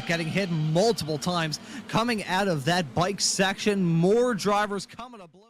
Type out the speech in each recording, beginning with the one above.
Getting hit multiple times coming out of that bike section. More drivers coming to blows.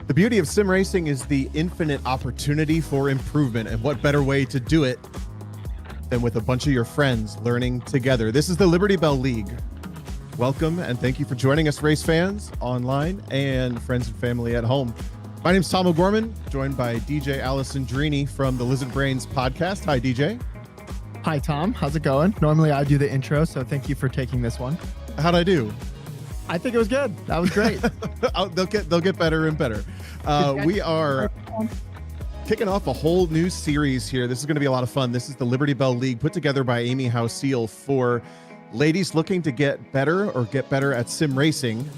The beauty of sim racing is the infinite opportunity for improvement, and what better way to do it than with a bunch of your friends learning together. This is the Liberty Belle League. Welcome, and thank you for joining us, race fans online and friends and family at home. My name is Tom O'Gorman, joined by DJ Alessandrini from the Lizard Brains podcast. Hi, DJ. Hi, Tom. How's it going? Normally I do the intro, so thank you for taking this one. How'd I do? I think it was good. That was great. They'll get better and better. We are kicking off a whole new series here. This is going to be a lot of fun. This is the Liberty Belle League, put together by Amy House-Seal for ladies looking to get better or get better at sim racing,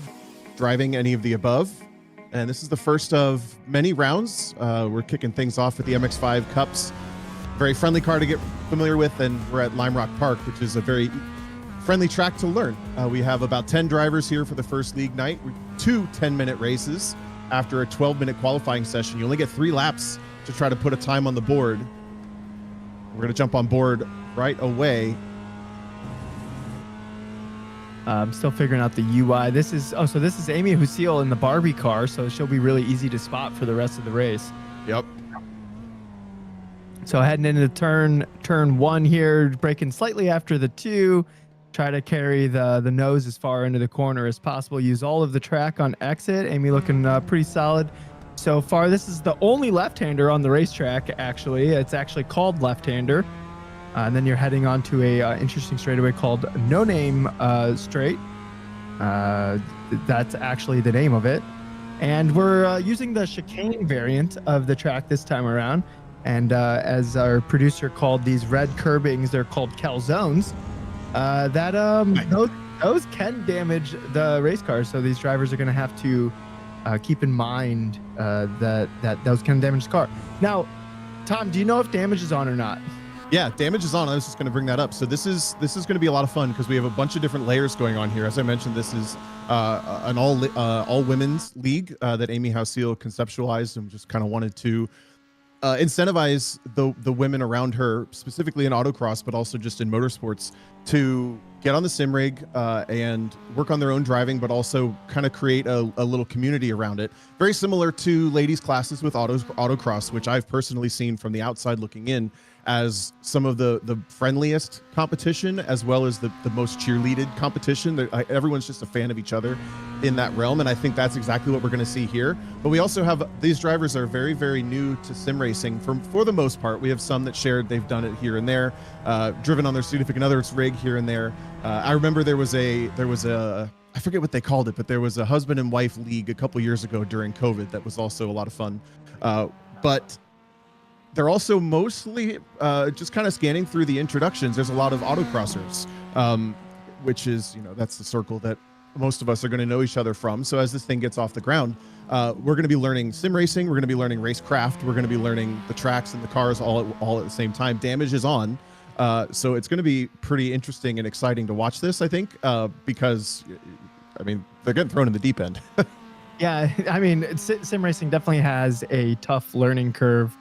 driving, any of the above. And this is the first of many rounds. We're kicking things off with the MX-5 Cups. Very friendly car to get familiar with, and we're at Lime Rock Park, which is a very friendly track to learn. We have about 10 drivers here for the first league night. 2 10-minute races. After a 12-minute qualifying session, you only get 3 laps to try to put a time on the board. We're going to jump on board right away. I'm still figuring out the UI. This is Amy Husil in the Barbie car, so she'll be really easy to spot for the rest of the race. Yep. So heading into turn 1 here, braking slightly after the 2. Try to carry the nose as far into the corner as possible. Use all of the track on exit. Amy looking pretty solid so far. This is the only left-hander on the racetrack, actually. It's actually called left-hander. And then you're heading on to a interesting straightaway called No Name Straight. That's actually the name of it. And we're using the chicane variant of the track this time around. And as our producer called these red curbings, they're called calzones. Those can damage the race cars. So these drivers are going to have to keep in mind that those can damage the car. Now, Tom, do you know if damage is on or not? Yeah, damage is on. I was just going to bring that up. So this is going to be a lot of fun because we have a bunch of different layers going on here. As I mentioned, this is an all women's league that Amy Houseal conceptualized and just kind of wanted to incentivize the women around her, specifically in autocross, but also just in motorsports, to get on the sim rig and work on their own driving, but also kind of create a little community around it. Very similar to ladies' classes with autocross, which I've personally seen from the outside looking in as some of the friendliest competition, as well as the most cheerleaded competition. Everyone's just a fan of each other in that realm, and I think that's exactly what we're going to see here. But we also have, these drivers are very, very new to sim racing for the most part. We have some that shared, they've done it here and there, driven on their significant other's rig here and there. I remember there was a I forget what they called it, but there was a husband and wife league a couple years ago during COVID that was also a lot of fun. But they're also mostly just kind of scanning through the introductions. There's a lot of autocrossers, which is, that's the circle that most of us are going to know each other from. So as this thing gets off the ground, we're going to be learning sim racing. We're going to be learning racecraft. We're going to be learning the tracks and the cars all at the same time. Damage is on. So it's going to be pretty interesting and exciting to watch this, I think, because, they're getting thrown in the deep end. Yeah, sim racing definitely has a tough learning curve.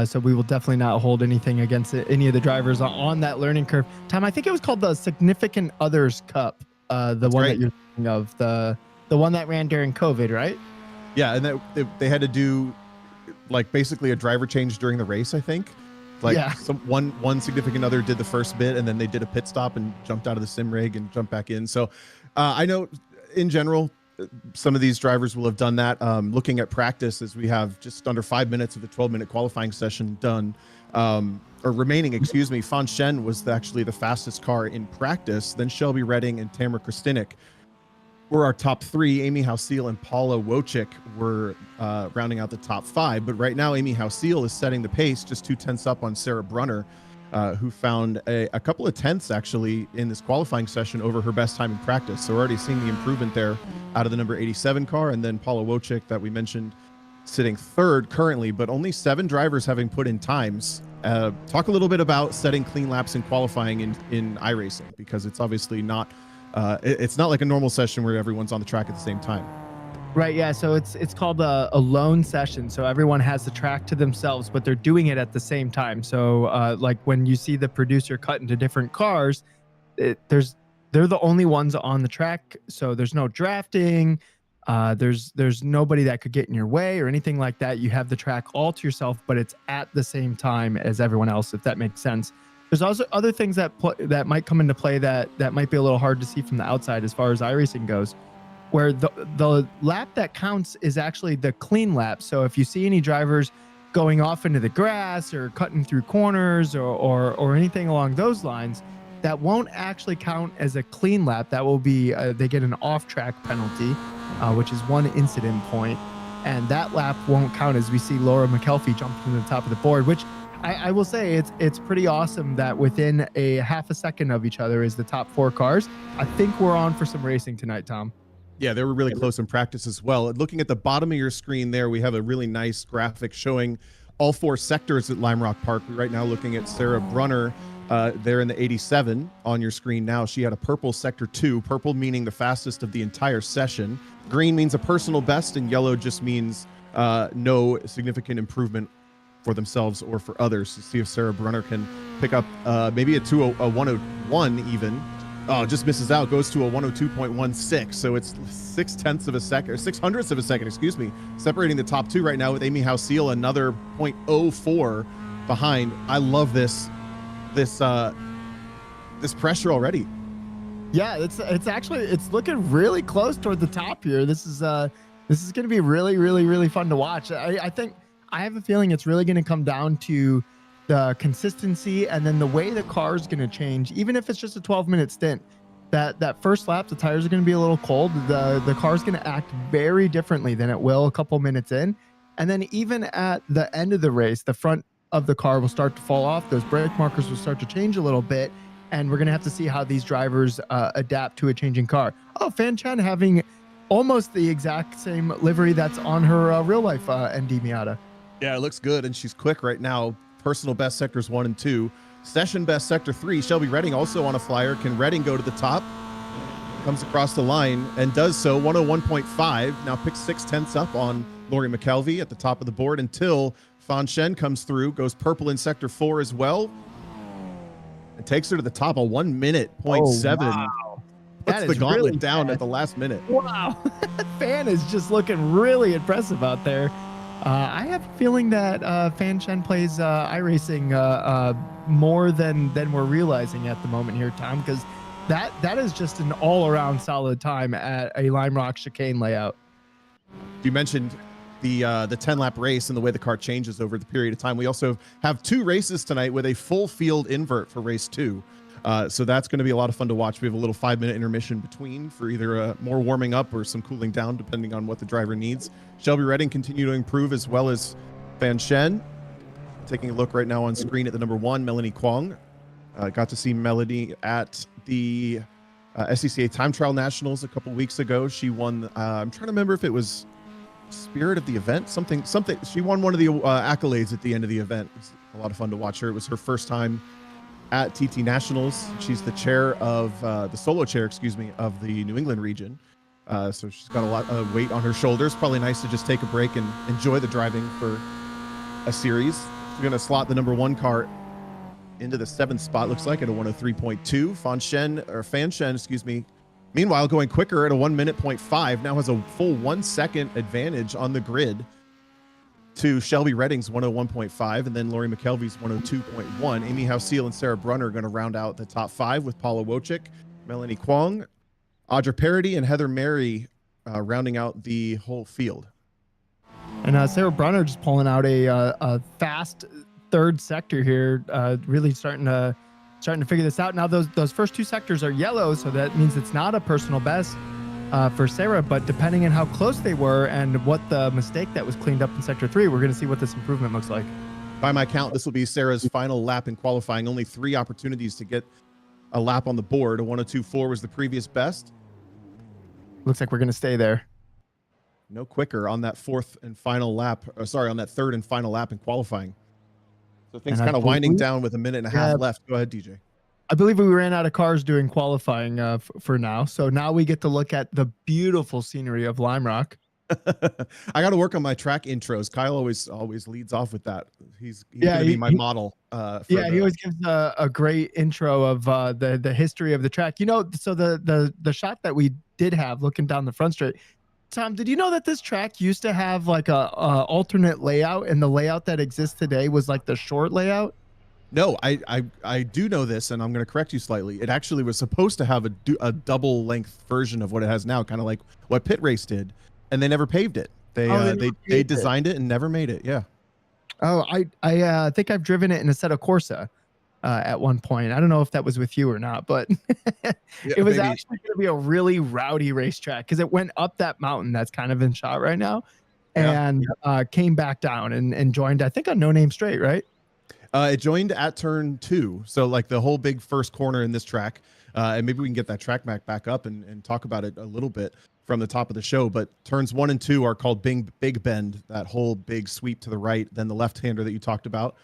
So we will definitely not hold anything against any of the drivers on that learning curve. Tom, I think it was called the Significant Others Cup, the one that you're thinking of, the one that ran during COVID, right? Yeah, and they had to do basically a driver change during the race, I think. One significant other did the first bit, and then they did a pit stop and jumped out of the sim rig and jumped back in. So I know in general, some of these drivers will have done that. Looking at practice, as we have just under 5 minutes of the 12-minute qualifying session done, or remaining, excuse me. Fan Shen was actually the fastest car in practice. Then Shelby Redding and Tamara Kristinek were our top 3. Amy Houseal and Paula Wojcik were rounding out the top 5. But right now, Amy Houseal is setting the pace, just 2 tenths up on Sarah Brunner, who found a couple of tenths actually in this qualifying session over her best time in practice. So we're already seeing the improvement there out of the number 87 car. And then Paula Wojcik, that we mentioned, sitting 3rd currently, but only 7 drivers having put in times. Talk a little bit about setting clean laps in qualifying in iRacing, because it's obviously not, it's not like a normal session where everyone's on the track at the same time. Right, yeah, so it's called a lone session. So everyone has the track to themselves, but they're doing it at the same time. So like when you see the producer cut into different cars, they're the only ones on the track. So there's no drafting. There's nobody that could get in your way or anything like that. You have the track all to yourself, but it's at the same time as everyone else, if that makes sense. There's also other things that might come into play that might be a little hard to see from the outside as far as iRacing goes, where the lap that counts is actually the clean lap. So if you see any drivers going off into the grass or cutting through corners or anything along those lines, that won't actually count as a clean lap. That will be, they get an off-track penalty, which is 1 incident point. And that lap won't count, as we see Laura McKelvey jump to the top of the board, which I will say it's pretty awesome that within a half a second of each other is the top 4 cars. I think we're on for some racing tonight, Tom. Yeah, they were really close in practice as well. Looking at the bottom of your screen there, we have a really nice graphic showing all 4 sectors at Lime Rock Park. Right now looking at Sarah Brunner there in the 87 on your screen now. She had a purple sector 2, purple meaning the fastest of the entire session. Green means a personal best, and yellow just means no significant improvement for themselves or for others, to see if Sarah Brunner can pick up maybe a 101 even. Oh, just misses out, goes to a 102.16. So it's 6/10 of a second, or 6/100 of a second, excuse me, separating the top two right now, with Amy House-Seal another 0.04 behind. I love this pressure already. Yeah, it's looking really close toward the top here. This is going to be really fun to watch. I think I have a feeling it's really going to come down to the consistency and then the way the car is going to change. Even if it's just a 12-minute stint, that first lap, the tires are going to be a little cold. The car is going to act very differently than it will a couple minutes in. And then even at the end of the race, the front of the car will start to fall off. Those brake markers will start to change a little bit. And we're going to have to see how these drivers adapt to a changing car. Oh, Fan Chen having almost the exact same livery that's on her real life ND Miata. Yeah, it looks good. And she's quick right now. Personal best sectors 1 and 2. Session best sector 3. Shelby Redding also on a flyer. Can Redding go to the top? Comes across the line and does so. 101.5. Now picks 6/10 up on Lori McKelvey at the top of the board until Fan Shen comes through. Goes purple in sector 4 as well. And takes her to the top. A 1 minute 0.7. Oh, wow. Puts the gauntlet really down at the last minute. Wow. Fan is just looking really impressive out there. I have a feeling that Fan Chen plays iRacing more than we're realizing at the moment here, Tom, because that is just an all-around solid time at a Lime Rock chicane layout. You mentioned the 10-lap race and the way the car changes over the period of time. We also have 2 races tonight with a full field invert for race 2. So that's going to be a lot of fun to watch. We have a little 5-minute intermission between for either more warming up or some cooling down, depending on what the driver needs. Shelby Redding continue to improve, as well as Fan Shen. Taking a look right now on screen at the number 1, Melanie Kwong. Got to see Melanie at the SCCA Time Trial Nationals a couple weeks ago. She won, I'm trying to remember if it was Spirit of the event, something. She won one of the accolades at the end of the event. It was a lot of fun to watch her. It was her first time at TT Nationals. She's the chair of the solo chair, excuse me, of the New England region. So she's got a lot of weight on her shoulders. Probably nice to just take a break and enjoy the driving for a series. She's going to slot the number 1 car into the 7th spot, looks like, at a 103.2. Fan Shen, excuse me. Meanwhile, going quicker at a 1 minute 0.5, now has a full 1 second advantage on the grid to Shelby Redding's 101.5, and then Lori McKelvey's 102.1. Amy House-Seal and Sarah Brunner are going to round out the top 5 with Paula Wojcik, Melanie Kwong, Audra Parody, and Heather Mary rounding out the whole field. And Sarah Brunner just pulling out a fast 3rd sector here, really starting to figure this out. Now those first 2 sectors are yellow, so that means it's not a personal best for Sarah, but depending on how close they were and what the mistake that was cleaned up in sector 3, we're going to see what this improvement looks like. By my count, this will be Sarah's final lap in qualifying. Only 3 opportunities to get a lap on the board. A 102.4 was the previous best. Looks like we're going to stay there. No quicker on that 4th and final lap. On that 3rd and final lap in qualifying. So things kind of winding down with a minute and a half left. Go ahead, DJ. I believe we ran out of cars doing qualifying for now. So now we get to look at the beautiful scenery of Lime Rock. I got to work on my track intros. Kyle always leads off with that. He's going to be my model. He always gives a great intro of the history of the track. You know, so the shot that we did have looking down the front straight. Tom, did you know that this track used to have like a alternate layout, and the layout that exists today was like the short layout? No, I do know this, and I'm going to correct you slightly. It actually was supposed to have a double length version of what it has now, kind of like what Pit Race did, and they never paved it. They designed it and never made it. Yeah. Oh, I think I've driven it in a set of Corsa at one point. I don't know if that was with you or not, but it was actually going to be a really rowdy racetrack because it went up that mountain that's kind of in shot right now, and came back down and joined, I think, on No Name Straight, right? It joined at turn 2, so like the whole big first corner in this track, and maybe we can get that track back up and talk about it a little bit from the top of the show. But turns 1 and 2 are called Big Bend, that whole big sweep to the right, then the left-hander that you talked about.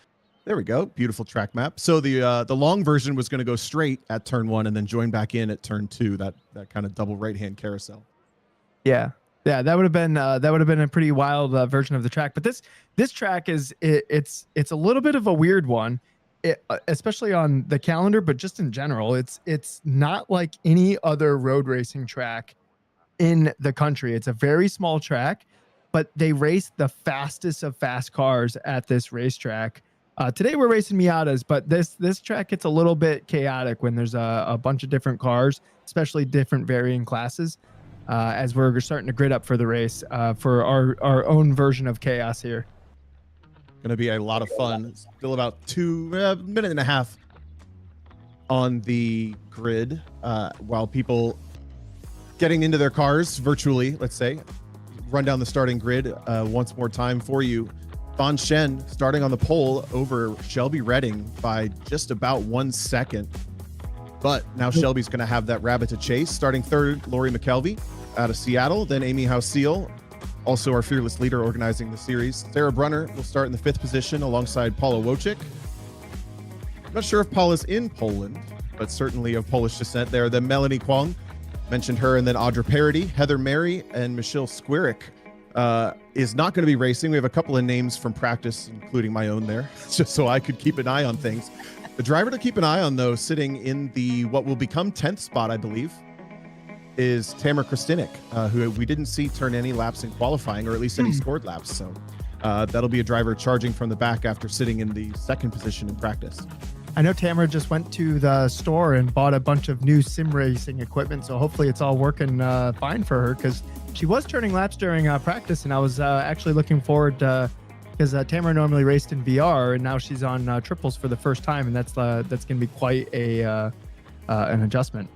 There we go, beautiful track map. So the long version was going to go straight at turn 1 and then join back in at turn 2, that kind of double right-hand carousel. Yeah, that would have been a pretty wild version of the track. But this track it's a little bit of a weird one especially on the calendar, but just in general, it's not like any other road racing track in the country. It's a very small track, but they race the fastest of fast cars at this racetrack. Today we're racing Miatas, but this track gets a little bit chaotic when there's a bunch of different cars, especially different varying classes, as we're starting to grid up for the race, for our own version of chaos here. Going to be a lot of fun. Still about minute and a half on the grid, while people getting into their cars virtually, let's say. Run down the starting grid once more time for you. Fan Shen starting on the pole over Shelby Redding by just about 1 second. But now Shelby's going to have that rabbit to chase. Starting third, Lori McKelvey out of Seattle. Then Amy House-Seal, also our fearless leader organizing the series. Sarah Brunner will start in the 5th position alongside Paula Wojcik. Not sure if Paula's in Poland, but certainly of Polish descent there. Then Melanie Kwong, mentioned her, and then Audra Parody, Heather Mary, and Michelle Squirick is not going to be racing. We have a couple of names from practice, including my own there, just so I could keep an eye on things. The driver to keep an eye on, though, sitting in the what will become 10th spot, I believe, is Tamara Kristinik, who we didn't see turn any laps in qualifying, or at least any scored laps. So that'll be a driver charging from the back after sitting in the 2nd position in practice. I know Tamara just went to the store and bought a bunch of new sim racing equipment, so hopefully it's all working fine for her, because she was turning laps during practice, and I was actually looking forward to, because Tamara normally raced in VR, and now she's on triples for the first time, and that's going to be quite an adjustment.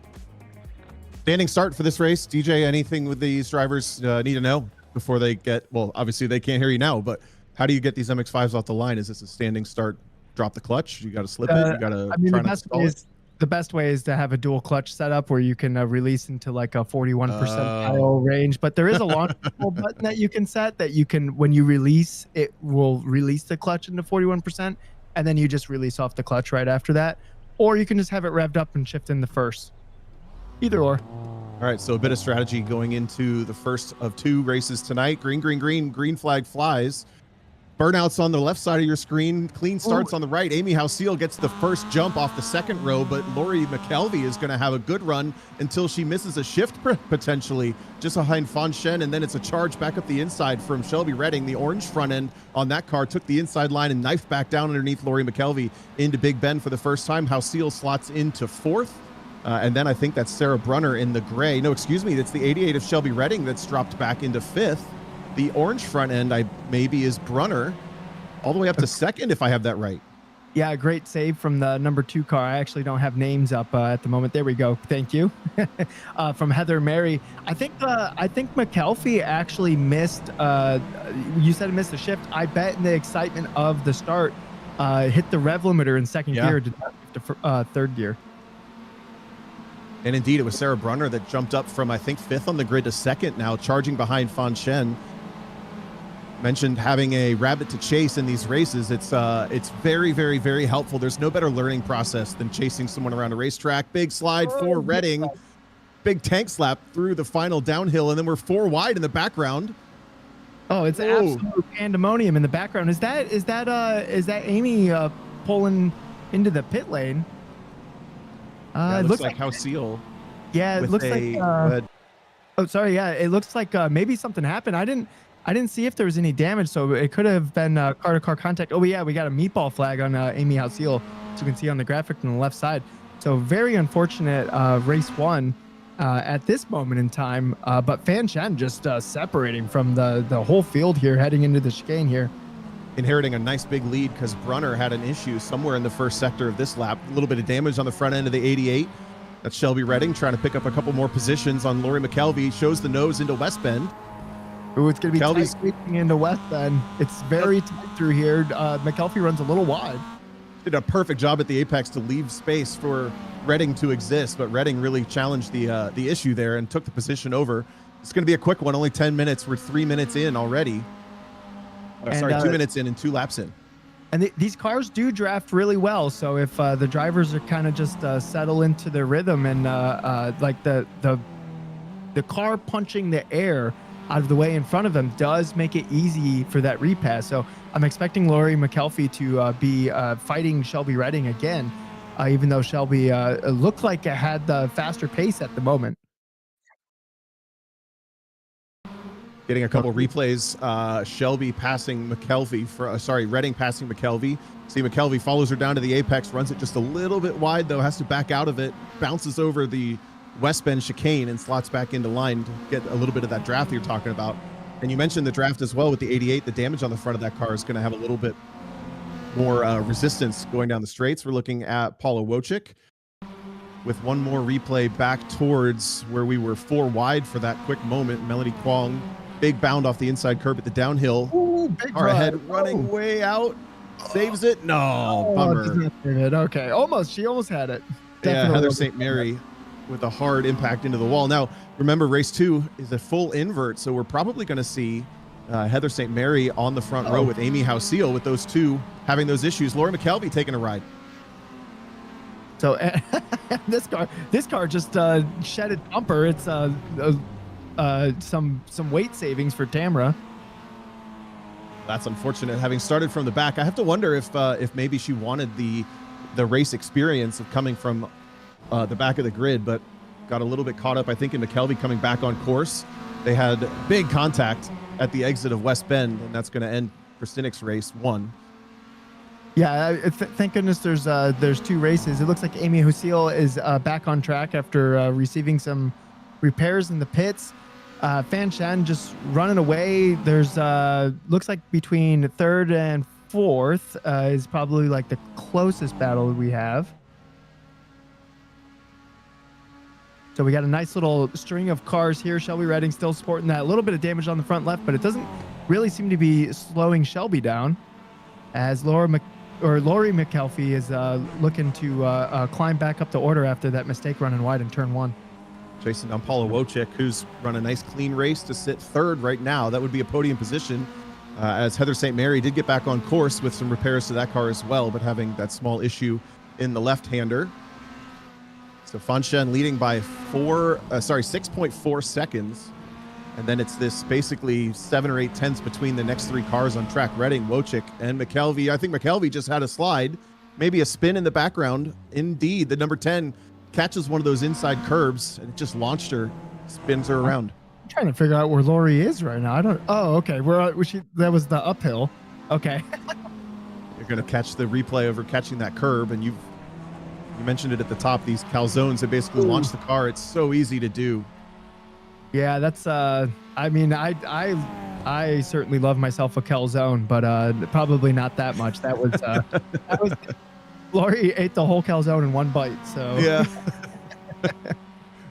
Standing start for this race. DJ, anything with these drivers need to know before they get, well, obviously they can't hear you now, but how do you get these MX-5s off the line? Is this a standing start? Drop the clutch? You got to slip it? You got to try not to stall it? The best way is to have a dual clutch setup where you can release into like a 41 percentile range, but there is a launch button that you can set that you can, when you release, it will release the clutch into 41%, and then you just release off the clutch right after that, or you can just have it revved up and shift in the first. Either or. All right, so a bit of strategy going into the first of 2 races tonight. Green flag flies. Burnouts on the left side of your screen. Clean starts on the right. Amy House-Seal gets the first jump off the 2nd row, but Lori McKelvey is going to have a good run until she misses a shift potentially just behind Fan Shen, and then it's a charge back up the inside from Shelby Redding. The orange front end on that car took the inside line and knifed back down underneath Lori McKelvey into Big Ben for the first time. House-Seal slots into 4th. And then I think that's Sarah Brunner in the gray. No, excuse me. That's the 88 of Shelby Redding that's dropped back into 5th. The orange front end, maybe is Brunner, all the way up to 2nd, if I have that right. Yeah, great save from the number 2 car. I actually don't have names up at the moment. There we go. Thank you. From Heather Mary. I think McKelvey actually missed. You said it missed a shift. I bet in the excitement of the start, hit the rev limiter in 2nd gear to 3rd gear. And indeed, it was Sarah Brunner that jumped up from, I think, 5th on the grid to 2nd now, charging behind Fan Shen. Mentioned having a rabbit to chase in these races. It's very, very, very helpful. There's no better learning process than chasing someone around a racetrack. Big slide for Redding. Big tank slap through the final downhill, and then we're 4 wide in the background. Oh, it's absolute pandemonium in the background. Is that Amy pulling into the pit lane? It looks like House-Seal. Yeah, it looks like. Oh, sorry. Yeah, it looks like maybe something happened. I didn't see if there was any damage, so it could have been car-to-car contact. Oh yeah, we got a meatball flag on Amy House-Seal, as you can see on the graphic on the left side. So very unfortunate race 1 at this moment in time. But Fan Shen just separating from the whole field here, heading into the chicane here. Inheriting a nice big lead because Brunner had an issue somewhere in the first sector of this lap. A little bit of damage on the front end of the 88. That's Shelby Redding trying to pick up a couple more positions on Lori McKelvey. Shows the nose into West Bend. Ooh, it's going to be tight squeezing into West Bend. It's very tight through here. McKelvey runs a little wide. Did a perfect job at the apex to leave space for Redding to exist, but Redding really challenged the issue there and took the position over. It's going to be a quick one, only 10 minutes. We're 3 minutes in already. 2 minutes in and 2 laps in. And these cars do draft really well. So if the drivers are kind of just settle into their rhythm and like the car punching the air out of the way in front of them does make it easy for that repass. So I'm expecting Lori McKelvey to be fighting Shelby Redding again, even though Shelby looked like it had the faster pace at the moment. Getting a couple replays. Shelby passing McKelvey Redding passing McKelvey. See, McKelvey follows her down to the apex, runs it just a little bit wide though, has to back out of it, bounces over the West Bend chicane and slots back into line to get a little bit of that draft you're talking about. And you mentioned the draft as well with the 88. The damage on the front of that car is going to have a little bit more resistance going down the straights. We're looking at Paula Wojcik with one more replay back towards where we were 4 wide for that quick moment. Melanie Kwong, big bound off the inside curb at the downhill. Ooh, big car drive. ahead running way out. Saves it. No, bummer. Okay, almost. She almost had it. Yeah, Heather St. Mary with a hard impact into the wall. Now, remember, race 2 is a full invert, so we're probably going to see Heather St. Mary on the front row with Amy House-Seal, with those two having those issues. Laura McKelvey taking a ride. So this car just shedded bumper. It's some weight savings for Tamara. That's unfortunate. Having started from the back, I have to wonder if maybe she wanted the race experience of coming from the back of the grid, but got a little bit caught up, I think, in McKelvey coming back on course. They had big contact at the exit of West Bend, and that's going to end Kristinik's race 1. Yeah, thank goodness there's 2 races. It looks like Amy House-Seal is back on track after receiving some repairs in the pits. Fan Shan just running away. There's looks like between 3rd and 4th is probably like the closest battle we have. So we got a nice little string of cars here. Shelby Redding still sporting that little bit of damage on the front left, but it doesn't really seem to be slowing Shelby down, as Lori McKelvey is looking to climb back up the order after that mistake running wide in turn 1. Chasing down Paula Wojcik, who's run a nice clean race to sit 3rd right now. That would be a podium position, as Heather St. Mary did get back on course with some repairs to that car as well, but having that small issue in the left-hander. So Fanshen leading by 6.4 seconds. And then it's this basically 7 or 8 tenths between the next 3 cars on track. Redding, Wojcik, and McKelvey. I think McKelvey just had a slide, maybe a spin in the background. Indeed, the number 10 catches one of those inside curbs and it just launched her, spins her around. I'm trying to figure out where Lori is right now. Okay. That was the uphill. Okay. You're going to catch the replay of her catching that curb, and you mentioned it at the top, these calzones that basically launch the car. It's so easy to do. Yeah, that's I mean, I certainly love myself a calzone, but probably not that much. That was Lori ate the whole calzone in one bite. So yeah.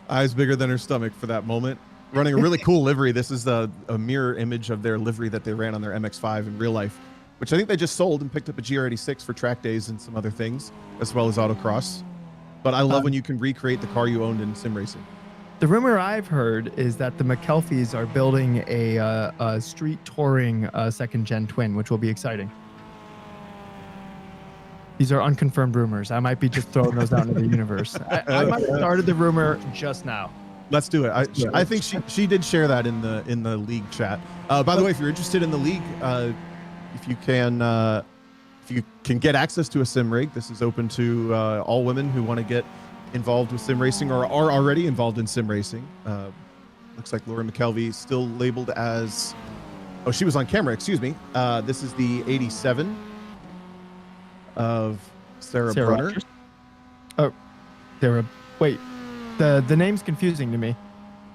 Eyes bigger than her stomach for that moment. Running a really cool livery. This is a mirror image of their livery that they ran on their MX-5 in real life, which I think they just sold and picked up a GR86 for track days and some other things, as well as autocross. But I love when you can recreate the car you owned in sim racing. The rumor I've heard is that the McKelveys are building a street touring second-gen twin, which will be exciting. These are unconfirmed rumors. I might be just throwing those out into the universe. I might have started the rumor just now. Let's do it. I think she did share that in the league chat. By the way, if you're interested in the league, if you can get access to a sim rig, this is open to all women who want to get involved with sim racing or are already involved in sim racing. Looks like Laura McKelvey still labeled as, she was on camera, excuse me. This is the 87 of Sarah Brunner. Rogers? Oh, Sarah. Wait, the name's confusing to me.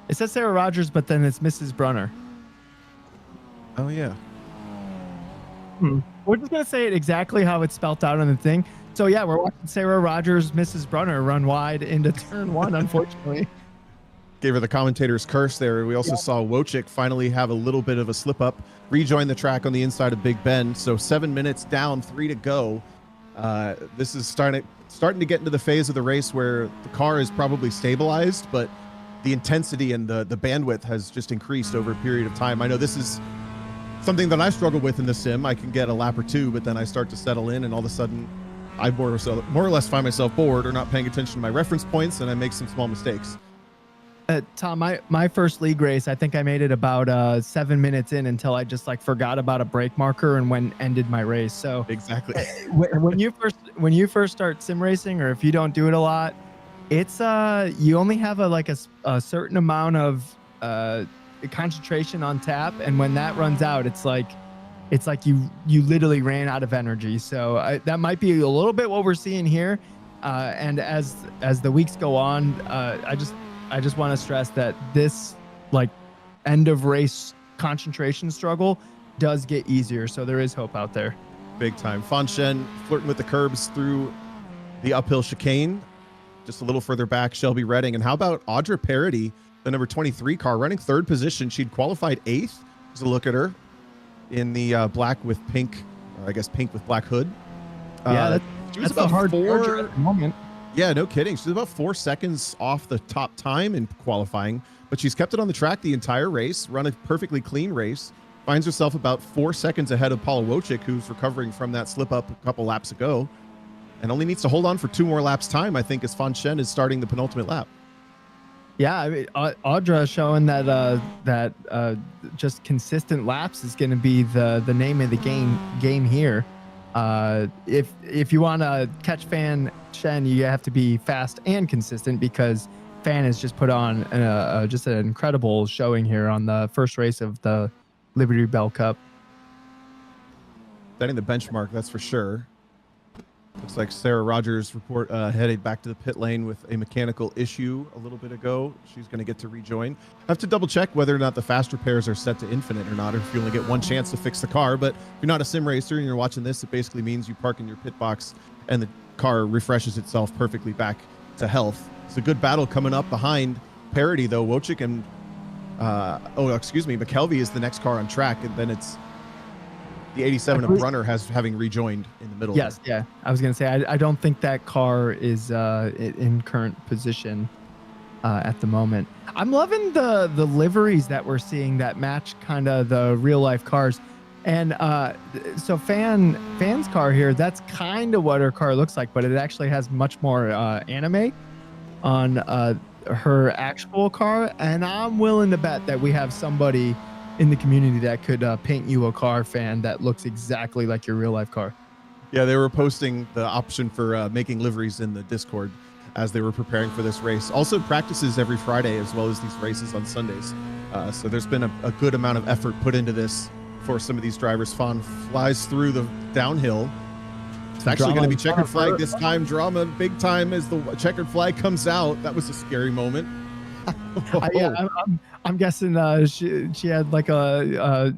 It says Sarah Rogers, but then it's Mrs. Brunner. Oh yeah. We're just gonna say it exactly how it's spelled out on the thing. So yeah, we're watching Sarah Rogers, Mrs. Brunner run wide into turn 1, unfortunately. Gave her the commentator's curse there. We also saw Wojcik finally have a little bit of a slip up, rejoin the track on the inside of Big Bend. So 7 minutes down, 3 to go. This is starting to get into the phase of the race where the car is probably stabilized, but the intensity and the bandwidth has just increased over a period of time. I know this is something that I struggle with in the sim. I can get a lap or two, but then I start to settle in, and all of a sudden I more or less find myself bored or not paying attention to my reference points, and I make some small mistakes. Tom, my first league race, I think I made it about 7 minutes in until I just like forgot about a brake marker and ended my race. So Exactly. when you first start sim racing, or if you don't do it a lot, it's you only have a certain amount of concentration on tap, and when that runs out, it's like you literally ran out of energy. So that might be a little bit what we're seeing here. And as the weeks go on, I just want to stress that this like end of race concentration struggle does get easier. So there is hope out there. Big time. Fan Shen flirting with the curbs through the uphill chicane. Just a little further back, Shelby Redding. And how about Audra Parody, the number 23 car, running third position? She'd qualified 8th. Just a look at her in the black with pink, or I guess pink with black hood. She was that's about a hard 4 at the moment. Yeah, no kidding. She's about 4 seconds off the top time in qualifying, but she's kept it on the track the entire race, run a perfectly clean race, finds herself about 4 seconds ahead of Paula Wojcik, who's recovering from that slip up a couple laps ago, and only needs to hold on for 2 more laps time, I think, as Fan Shen is starting the penultimate lap. Yeah, I mean, Audra showing that just consistent laps is going to be the name of the game here. If you want to catch Fan Shen, you have to be fast and consistent, because Fan has just put on just an incredible showing here on the first race of the Liberty Belle Cup. Setting the benchmark, that's for sure. Looks like Sarah Rogers headed back to the pit lane with a mechanical issue a little bit ago. She's going to get to rejoin. I have to double check whether or not the fast repairs are set to infinite or not, or if you only get one chance to fix the car. But if you're not a sim racer and you're watching this, it basically means you park in your pit box and the car refreshes itself perfectly back to health. It's a good battle coming up behind Parody, though. Wojcik and McKelvey is the next car on track, and then it's the 87 of Brunner having rejoined in the middle. Yes, yeah. I was going to say, I don't think that car is in current position at the moment. I'm loving the liveries that we're seeing that match kind of the real life cars. And so Fan's car here, that's kind of what her car looks like, but it actually has much more anime on her actual car. And I'm willing to bet that we have somebody in the community that could paint you a car, Fan, that looks exactly like your real life car. Yeah, they were posting the option for making liveries in the Discord as they were preparing for this race. Also practices every Friday as well as these races on Sundays. So there's been a good amount of effort put into this for some of these drivers. Fawn flies through the downhill. It's actually going to be checkered flag this time. Drama big time as the checkered flag comes out. That was a scary moment. I'm guessing she had like a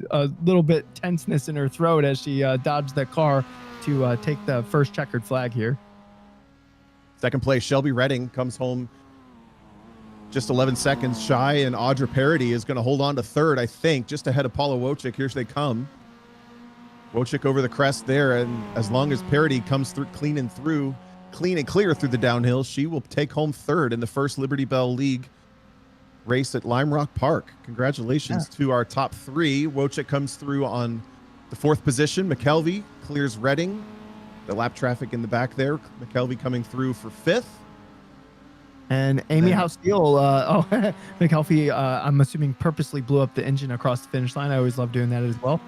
little bit tenseness in her throat as she dodged the car to take the first checkered flag here. Second place, Shelby Redding comes home just 11 seconds shy, and Audra Parody is going to hold on to third, I think, just ahead of Paula Wojcik. Here they come. Wojcik over the crest there, and as long as Parody comes through clean and clear through the downhill, she will take home third in the first Liberty Belle League race at Lime Rock Park. Congratulations to our top 3. Wojcik comes through on the 4th position. McKelvey clears Redding. The lap traffic in the back there. McKelvey coming through for 5th. And Amy House-Steele, McKelvey, I'm assuming purposely blew up the engine across the finish line. I always love doing that as well.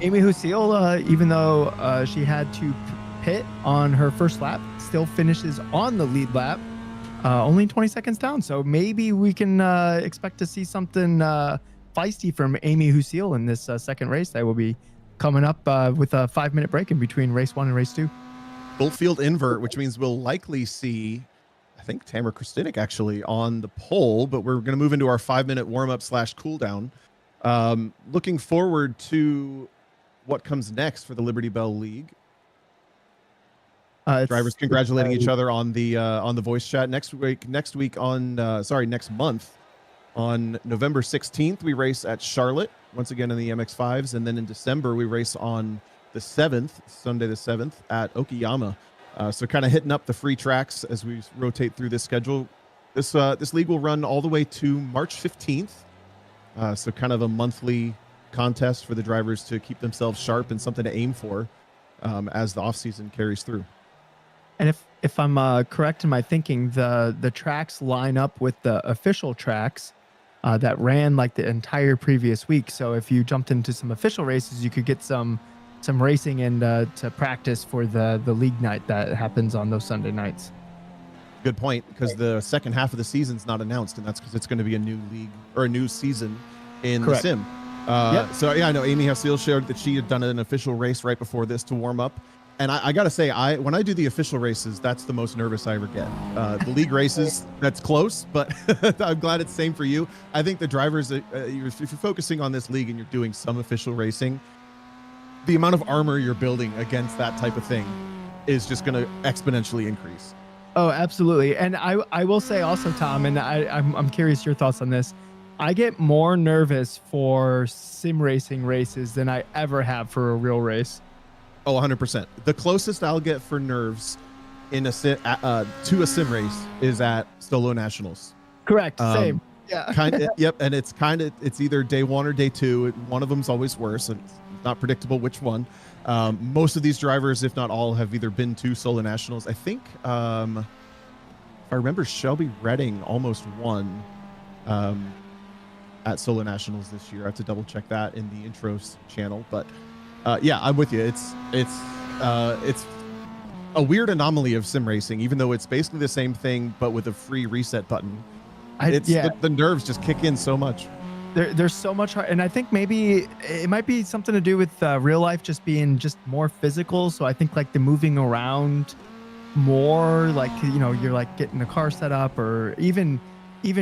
Amy House-Steele, even though she had to pit on her first lap, still finishes on the lead lap. Only 20 seconds down, so maybe we can expect to see something feisty from Amy House-Steele in this second race that will be coming up with a 5-minute break in between race 1 and race 2. Full field invert, which means we'll likely see, I think, Tamara Kristinik actually on the pole, but we're going to move into our 5-minute warm-up / cool down. Looking forward to what comes next for the Liberty Belle League. Drivers congratulating each other on the voice chat. Next month on November 16th, we race at Charlotte once again in the MX-5s, and then in December we race on the 7th, Sunday the 7th, at Okayama. So kind of hitting up the free tracks as we rotate through this schedule. This league will run all the way to March 15th. So kind of a monthly contest for the drivers to keep themselves sharp and something to aim for as the off season carries through. And if I'm correct in my thinking, the tracks line up with the official tracks that ran like the entire previous week. So if you jumped into some official races, you could get some racing and to practice for the league night that happens on those Sunday nights. Good point, because the second half of the season's not announced, and that's because it's going to be a new league or a new season in Correct. the sim. So yeah, I know Amy Hasil shared that she had done an official race right before this to warm up. And I got to say, when I do the official races, that's the most nervous I ever get. The league races, that's close, but I'm glad it's same for you. I think the drivers, if you're focusing on this league and you're doing some official racing, the amount of armor you're building against that type of thing is just going to exponentially increase. Oh, absolutely. And I will say also, Tom, and I'm curious your thoughts on this. I get more nervous for sim racing races than I ever have for a real race. Oh, 100%. The closest I'll get for nerves in a to a sim race is at Solo Nationals. Correct. Same. Yeah. Yep. And it's either day one or day two. One of them's always worse. And it's not predictable which one. Most of these drivers, if not all, have either been to Solo Nationals. I think, if I remember, Shelby Redding almost won at Solo Nationals this year. I have to double check that in the intros channel, but yeah, I'm with you. It's a weird anomaly of sim racing, even though it's basically the same thing, but with a free reset button. The nerves just kick in so much. There's so much hard, and I think maybe it might be something to do with real life just being just more physical. So I think like the moving around more, like, you know, you're like getting the car set up, or even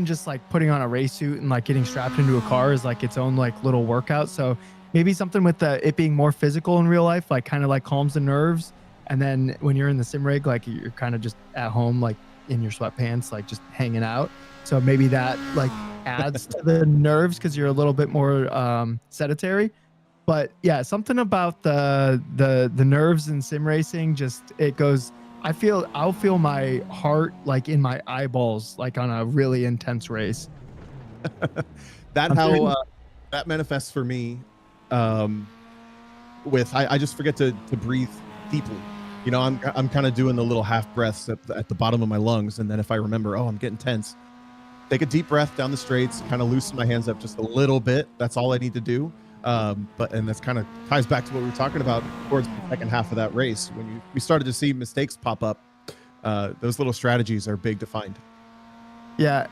just like putting on a race suit and like getting strapped into a car is like its own like little workout. So maybe something with it being more physical in real life, like kind of like calms the nerves. And then when you're in the sim rig, like you're kind of just at home, like in your sweatpants, like just hanging out. So maybe that like adds to the nerves because you're a little bit more sedentary. But yeah, something about the nerves in sim racing, just it goes. I'll feel my heart like in my eyeballs, like on a really intense race. That manifests for me. I just forget to breathe deeply. You know, I'm kind of doing the little half breaths at the bottom of my lungs, and then if I remember, oh, I'm getting tense, take a deep breath down the straights, kind of loosen my hands up just a little bit. That's all I need to do. And that's kind of ties back to what we were talking about towards the second half of that race when we started to see mistakes pop up. Those little strategies are big to find. Yeah,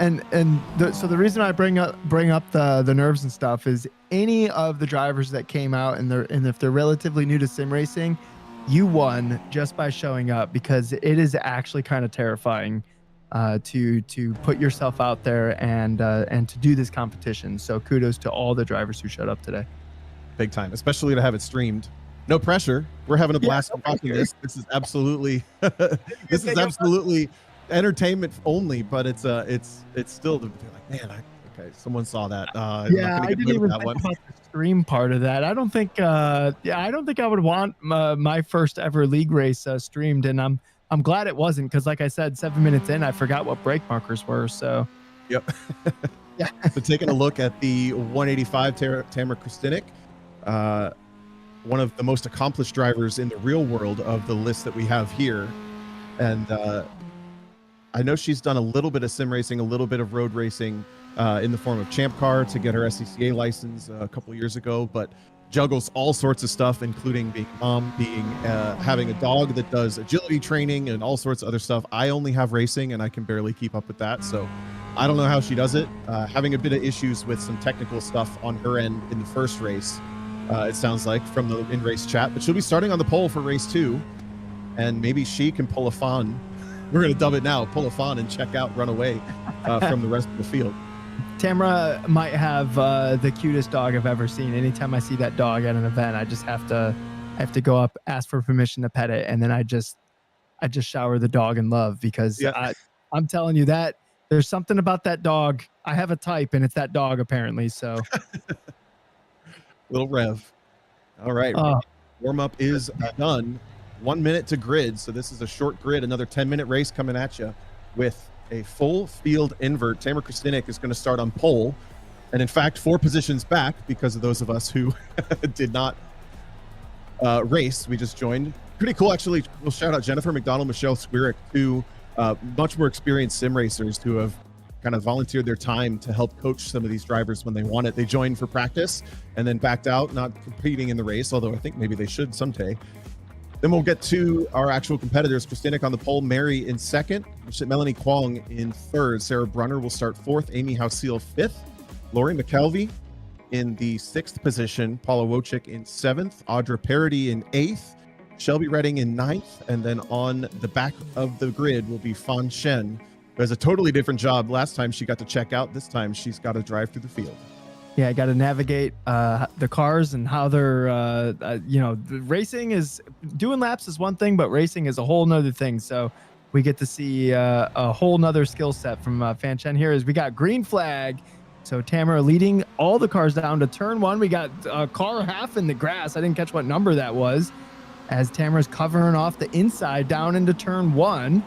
so the reason I bring up the nerves and stuff is any of the drivers that came out and if they're relatively new to sim racing, you won just by showing up, because it is actually kind of terrifying to put yourself out there and to do this competition. So kudos to all the drivers who showed up today. Big time, especially to have it streamed. No pressure. We're having a blast watching this. This is absolutely entertainment only, but it's still like, man, okay, someone saw that. I didn't even think about the stream part of that. I don't think I would want my first ever league race streamed, and I'm glad it wasn't, because like I said, 7 minutes in, I forgot what brake markers were. So yep. Yeah. So taking a look at the 185 Tamara Kristinek, one of the most accomplished drivers in the real world of the list that we have here, and I know she's done a little bit of sim racing, a little bit of road racing in the form of Champ Car to get her SCCA license a couple of years ago, but juggles all sorts of stuff, including being mom, having a dog that does agility training and all sorts of other stuff. I only have racing and I can barely keep up with that. So I don't know how she does it. Having a bit of issues with some technical stuff on her end in the first race, it sounds like, from the in-race chat, but she'll be starting on the pole for race 2, and maybe she can pull a fawn. We're going to dub it now, pull a fawn and check out, run away from the rest of the field. Tamara might have the cutest dog I've ever seen. Anytime I see that dog at an event, I just have to go up, ask for permission to pet it, and then I just shower the dog in love, because I'm telling you that there's something about that dog. I have a type, and it's that dog apparently. So little Rev. All right, warm up is done. 1 minute to grid, so this is a short grid. Another 10-minute race coming at you with a full field invert. Tamara Kristinek is going to start on pole, and in fact 4 positions back because of those of us who did not race. We just joined. Pretty cool, actually. We'll shout out Jennifer McDonald, Michelle Squirick, two much more experienced sim racers who have kind of volunteered their time to help coach some of these drivers when they want it. They joined for practice and then backed out, not competing in the race, although I think maybe they should someday. Then we'll get to our actual competitors. Kristinek on the pole, Mary in second, Melanie Kwong in third, Sarah Brunner will start fourth, Amy Hausil fifth, Lori McKelvey in the sixth position, Paula Wojcik in seventh, Audra Parody in eighth, Shelby Redding in ninth, and then on the back of the grid will be Fan Shen, who has a totally different job. Last time she got to check out. This time she's got to drive through the field. Yeah, I got to navigate the cars and how they're, the racing is doing laps is one thing, but racing is a whole nother thing. So we get to see a whole nother skill set from Fan Chen here. As we got green flag. So Tamara leading all the cars down to turn one. We got a car half in the grass. I didn't catch what number that was. As Tamara's covering off the inside down into turn one.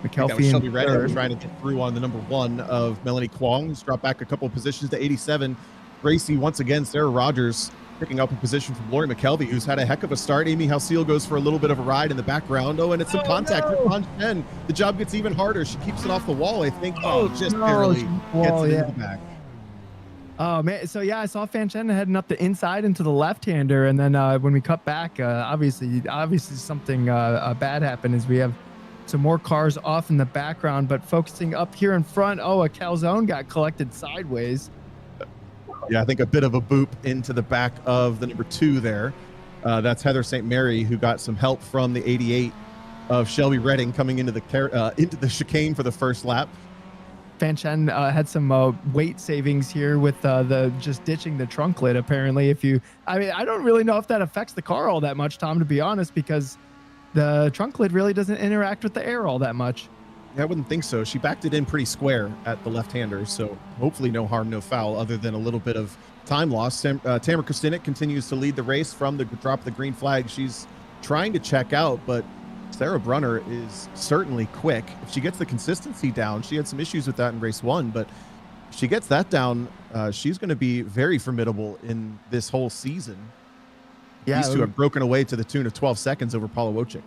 McKelvey Shelby Redding trying to get through on the number one of Melanie Kwong, who's dropped back a couple of positions to 87. Gracie, once again, Sarah Rogers picking up a position from Lori McKelvey, who's had a heck of a start. Amy Hausil goes for a little bit of a ride in the background. Oh, and it's some contact with Fan Shen. The job gets even harder. She keeps it off the wall, I think. Barely gets it in the back. Oh man, so yeah, I saw Fan Chen heading up the inside into the left-hander, and then when we cut back, obviously something bad happened as we have some more cars off in the background, but focusing up here in front. Oh, a calzone got collected sideways. Yeah, I think a bit of a boop into the back of the number two there. That's Heather St. Mary, who got some help from the 88 of Shelby Redding coming into the chicane for the first lap. Fan Chen had some weight savings here with the just ditching the trunk lid. Apparently, I don't really know if that affects the car all that much, Tom, to be honest, because the trunk lid really doesn't interact with the air all that much. Yeah, I wouldn't think so. She backed it in pretty square at the left-hander, so hopefully no harm, no foul, other than a little bit of time loss. Tamara Kristinek continues to lead the race from the drop of the green flag. She's trying to check out, but Sarah Brunner is certainly quick. If she gets the consistency down, she had some issues with that in race one, but if she gets that down, she's going to be very formidable in this whole season. Yeah, these two have broken away to the tune of 12 seconds over Paula Wojcik.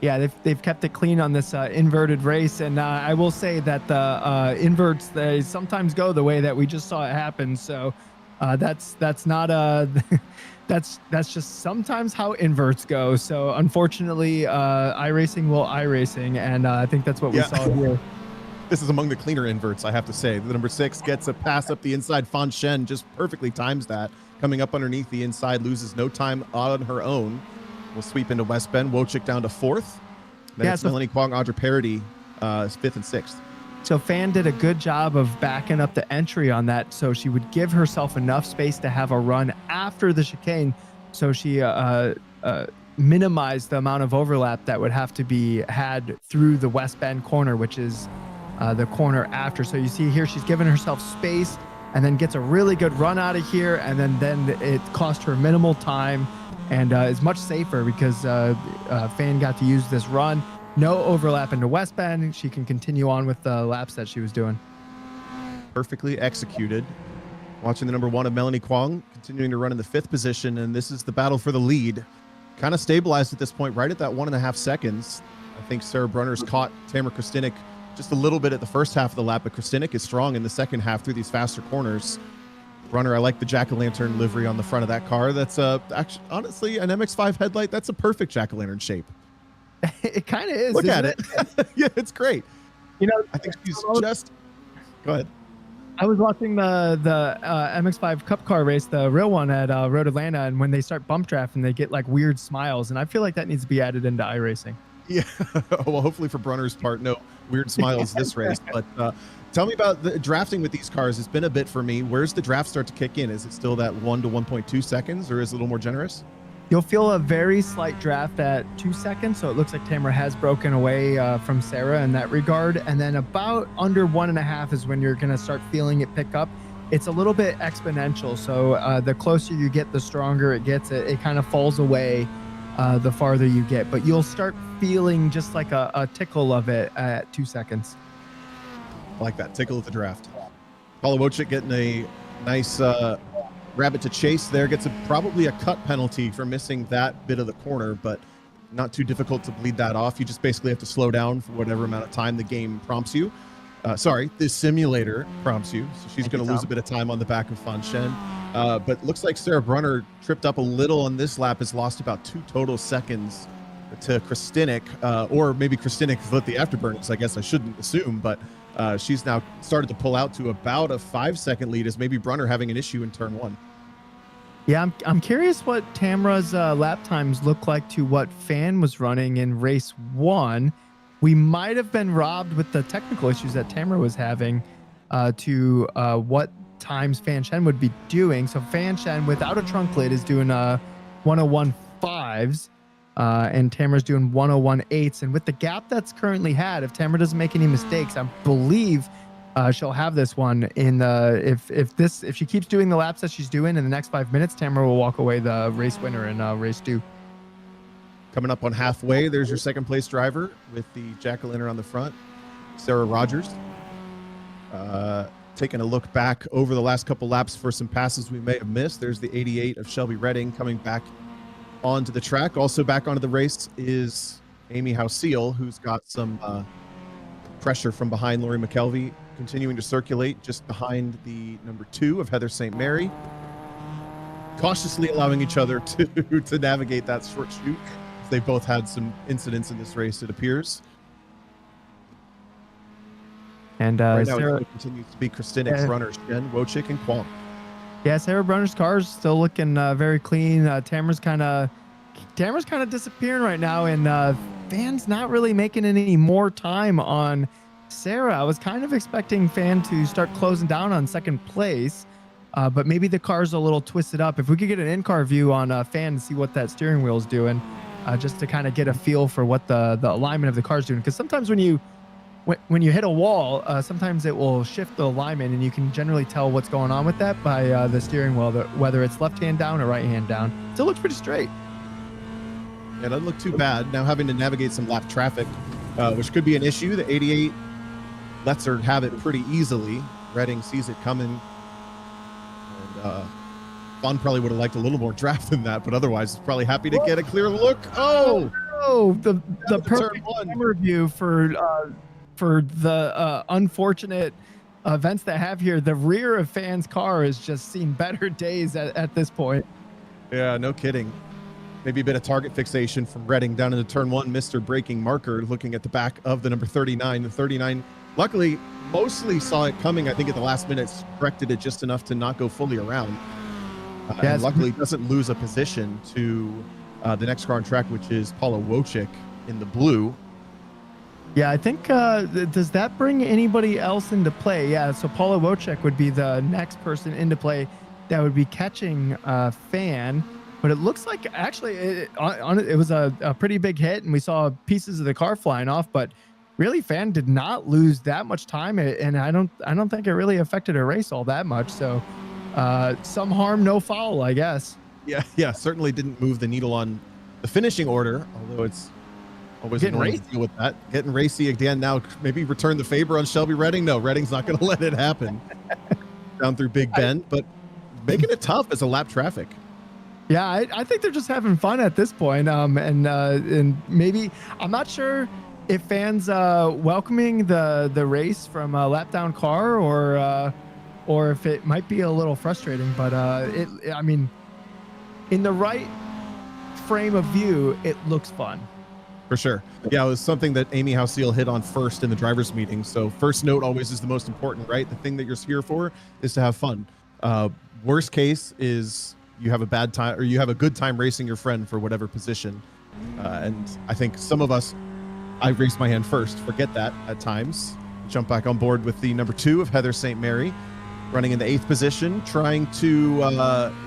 Yeah, they've kept it clean on this inverted race, and I will say that the inverts, they sometimes go the way that we just saw it happen. So that's not that's just sometimes how inverts go. So unfortunately, iRacing will iRacing, and I think that's what we saw here. This is among the cleaner inverts, I have to say. The number 6 gets a pass up the inside. Fan Shen just perfectly times that. Coming up underneath the inside, loses no time on her own. We'll sweep into West Bend. Wojcik down to 4th. Then it's Melanie Kwong, Audra Parody, 5th and 6th. So Fan did a good job of backing up the entry on that, so she would give herself enough space to have a run after the chicane, so she minimized the amount of overlap that would have to be had through the West Bend corner, which is the corner after. So you see here, she's given herself space and then gets a really good run out of here, and then it cost her minimal time and is much safer because Fan got to use this run. No overlap into West Bend. She can continue on with the laps that she was doing. Perfectly executed. Watching the number 1 of Melanie Kwong, continuing to run in the 5th position, and this is the battle for the lead. Kind of stabilized at this point, right at that 1.5 seconds. I think Sarah Brunner's caught Tamara Kristinek just a little bit at the first half of the lap, but Kristinek is strong in the second half through these faster corners. Brunner, I like the jack-o'-lantern livery on the front of that car. That's actually, honestly, an MX-5 headlight. That's a perfect jack-o'-lantern shape. It kind of is. Look at it. Yeah, it's great. You know, I think she's just. Go ahead. I was watching the MX-5 Cup car race, the real one at Road Atlanta, and when they start bump drafting, they get like weird smiles, and I feel like that needs to be added into iRacing. Yeah. Well, hopefully for Brunner's part, no weird smiles this race. But tell me about the drafting with these cars. It's been a bit for me. Where's the draft start to kick in? Is it still that 1 to 1.2 seconds, or is it a little more generous? You'll feel a very slight draft at 2 seconds, so it looks like Tamara has broken away from Sarah in that regard. And then about under 1.5 is when you're going to start feeling it pick up. It's a little bit exponential, so the closer you get, the stronger it gets. It kind of falls away the farther you get, but you'll start feeling just like a tickle of it at 2 seconds. I like that tickle of the draft. Paula Wojcik getting a nice Rabbit to chase there, gets probably a cut penalty for missing that bit of the corner, but not too difficult to bleed that off. You just basically have to slow down for whatever amount of time the game prompts you. The simulator prompts you. So she's going to lose a bit of time on the back of Fan Shen. But looks like Sarah Brunner tripped up a little on this lap, has lost about 2 total seconds to Kristinek, or maybe Kristinek with the afterburners, I guess I shouldn't assume, but she's now started to pull out to about a 5-second lead, as maybe Brunner having an issue in turn 1. Yeah, I'm curious what Tamara's lap times look like to what Fan was running in race 1. We might have been robbed with the technical issues that Tamara was having to what times Fan Shen would be doing. So Fan Shen without a trunk lid is doing 101.5s, and Tamara's doing 101.8s. And with the gap that's currently had, if Tamara doesn't make any mistakes, I believe she'll have this one in the if she keeps doing the laps that she's doing in the next 5 minutes, Tamara will walk away the race winner in race 2. Coming up on halfway, there's your second place driver with the Jacqueline on the front, Sarah Rogers. Taking a look back over the last couple laps for some passes we may have missed. There's the 88 of Shelby Redding coming back onto the track. Also back onto the race is Amy House-Seal, who's got some pressure from behind Lori McKelvey, continuing to circulate just behind the number 2 of Heather St. Mary, cautiously allowing each other to navigate that short chute. They both had some incidents in this race, it appears. And right now Sarah it continues to be Kristinek's runners, Jen, Wojcik, and Kwong. Yeah, Sarah Brunner's car is still looking very clean. Tamara's kind of disappearing right now, and Fan's not really making any more time on Sarah. I was kind of expecting Fan to start closing down on second place, but maybe the car's a little twisted up. If we could get an in-car view on Fan and see what that steering wheel is doing, just to kind of get a feel for what the alignment of the car's doing. Because sometimes when you hit a wall, sometimes it will shift the alignment, and you can generally tell what's going on with that by the steering wheel, whether it's left hand down or right hand down. Still looks pretty straight. Yeah, it doesn't look too bad. Now having to navigate some lap traffic, which could be an issue. The 88 lets her have it pretty easily. Redding sees it coming. And Vaughn probably would have liked a little more draft than that, but otherwise is probably happy to get a clear look. Oh, the perfect camera view for the unfortunate events that have here. The rear of Fan's car has just seen better days at this point. Yeah, no kidding. Maybe a bit of target fixation from Redding down into turn 1. Mr. Braking Marker looking at the back of the number 39. The 39 luckily mostly saw it coming. I think at the last minute corrected it just enough to not go fully around. And luckily doesn't lose a position to the next car on track, which is Paula Wojcik in the blue. Yeah, I think, does that bring anybody else into play? Yeah, so Paula Wojcik would be the next person into play that would be catching Fan. But it looks like actually it was a pretty big hit, and we saw pieces of the car flying off. But really, Fan did not lose that much time, and I don't think it really affected her race all that much. So some harm, no foul, I guess. Yeah, certainly didn't move the needle on the finishing order, although it's always annoying to deal with that. Getting racy again now. Maybe return the favor on Shelby Redding. No, Redding's not going to let it happen down through Big Bend, but making it tough as a lap traffic. Yeah, I think they're just having fun at this point. And maybe I'm not sure if Fans welcoming the race from a lap down car or if it might be a little frustrating. But I mean, in the right frame of view, it looks fun. For sure. Yeah, it was something that Amy House-Seal hit on first in the driver's meeting. So first note always is the most important, right? The thing that you're here for is to have fun. Worst case is you have a bad time or you have a good time racing your friend for whatever position. And I think some of us, I raised my hand first, forget that at times. Jump back on board with the number 2 of Heather St. Mary, running in the 8th position, trying to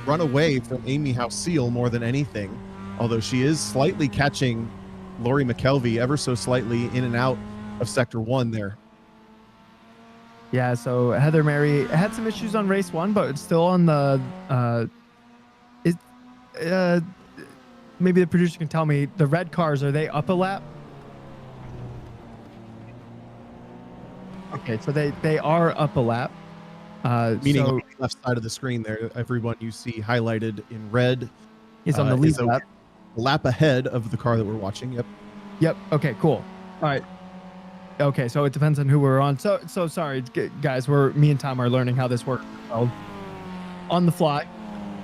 run away from Amy House-Seal more than anything. Although she is slightly catching Lori McKelvey ever so slightly in and out of sector 1 there. Yeah, so Heather Mary had some issues on race 1, but it's still on the maybe the producer can tell me, the red cars, are they up a lap? Okay, so they are up a lap. Meaning so left side of the screen there, everyone you see highlighted in red He's on the is lead a lap. lap ahead of the car that we're watching. Yep. Yep. Okay, cool. All right. Okay, so it depends on who we're on. So sorry, guys. Me and Tom are learning how this works on the fly.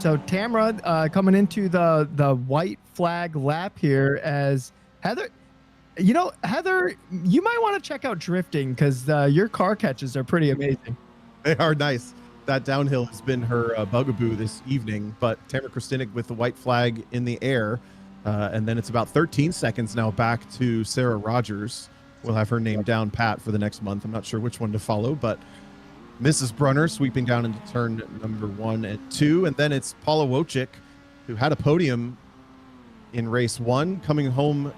So Tamara coming into the white flag lap here as Heather. Heather, you might want to check out drifting because your car catches are pretty amazing. They are nice. That downhill has been her bugaboo this evening, but Tamara Kristinek with the white flag in the air. And then it's about 13 seconds now back to Sarah Rogers. We'll have her name down pat for the next month. I'm not sure which one to follow, but Mrs. Brunner sweeping down into turn number 1 and 2. And then it's Paula Wojcik, who had a podium in race 1, coming home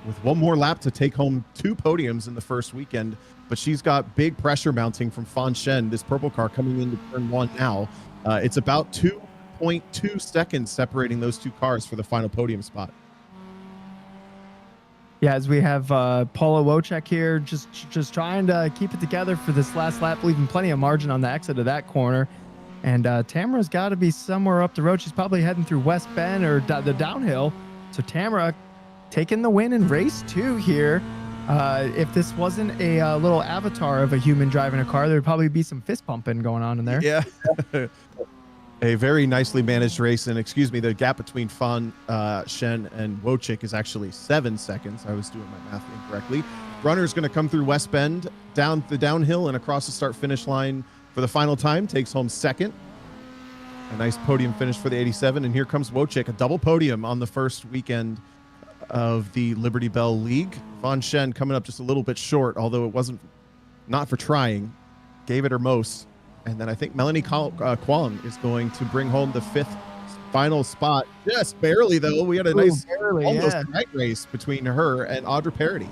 with one more lap to take home 2 podiums in the first weekend. But she's got big pressure mounting from Fan Shen, this purple car coming into turn 1 now. It's about 2.2 seconds separating those 2 cars for the final podium spot. Yeah, as we have Paula Wojcik here, just trying to keep it together for this last lap, leaving plenty of margin on the exit of that corner. And Tamara's got to be somewhere up the road. She's probably heading through West Bend or the downhill. So Tamara taking the win in race 2 here. If this wasn't a little avatar of a human driving a car, there'd probably be some fist pumping going on in there. Yeah. A very nicely managed race. And excuse me, the gap between Fan Shen and Wojcik is actually 7 seconds. I was doing my math incorrectly. Runner's going to come through West Bend, down the downhill and across the start finish line for the final time, takes home second. A nice podium finish for the 87. And here comes Wojcik, a double podium on the first weekend of the Liberty Belle League. Fan Shen coming up just a little bit short, although it wasn't not for trying, gave it her most. And then I think Melanie Kwong is going to bring home the 5th final spot. Just barely, though. We had a nice almost drag race between her and Audra Parody.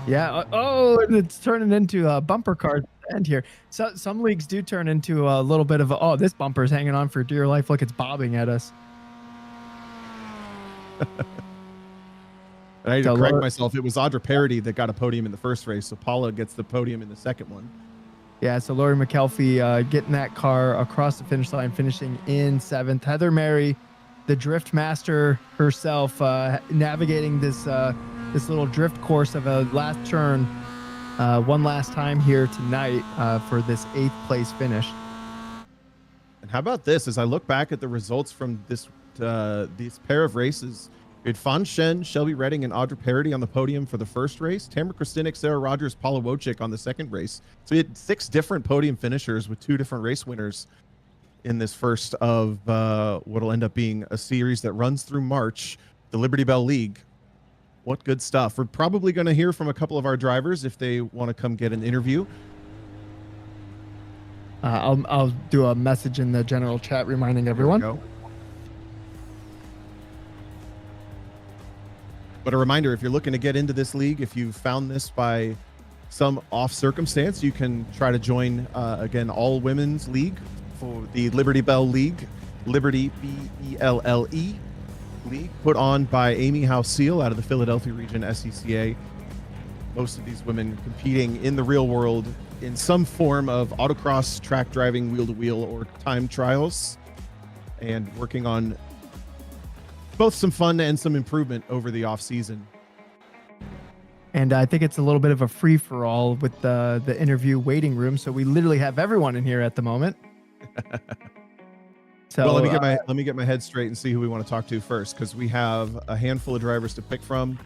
Yeah. Oh, and it's turning into a bumper car at the end here. So some leagues do turn into a little bit of this bumper's hanging on for dear life. Look, it's bobbing at us. I need to correct myself. It was Audra Parody that got a podium in the first race, so Paula gets the podium in the second one. Yeah, so Lori McKelvey getting that car across the finish line, finishing in 7th. Heather Mary, the drift master herself, navigating this little drift course of a last turn one last time here tonight for this 8th place finish. And how about this? As I look back at the results from these pair of races, we had Fan Shen, Shelby Redding, and Audra Parody on the podium for the first race. Tamara Kristinek, Sarah Rogers, Paula Wojcik on the second race. So we had 6 different podium finishers with 2 different race winners in this first of what'll end up being a series that runs through March, the Liberty Belle League. What good stuff. We're probably going to hear from a couple of our drivers if they want to come get an interview. I'll do a message in the general chat reminding everyone. But a reminder, if you're looking to get into this league, if you found this by some off circumstance, you can try to join, again, all women's league for the Liberty Belle League, Liberty B-E-L-L-E League, put on by Amy House Seal out of the Philadelphia region, SCCA. Most of these women competing in the real world in some form of autocross, track driving, wheel-to-wheel, or time trials, and working on both some fun and some improvement over the off season. And I think it's a little bit of a free-for-all with the interview waiting room. So we literally have everyone in here at the moment. So well, let me get my head straight and see who we want to talk to first, because we have a handful of drivers to pick from.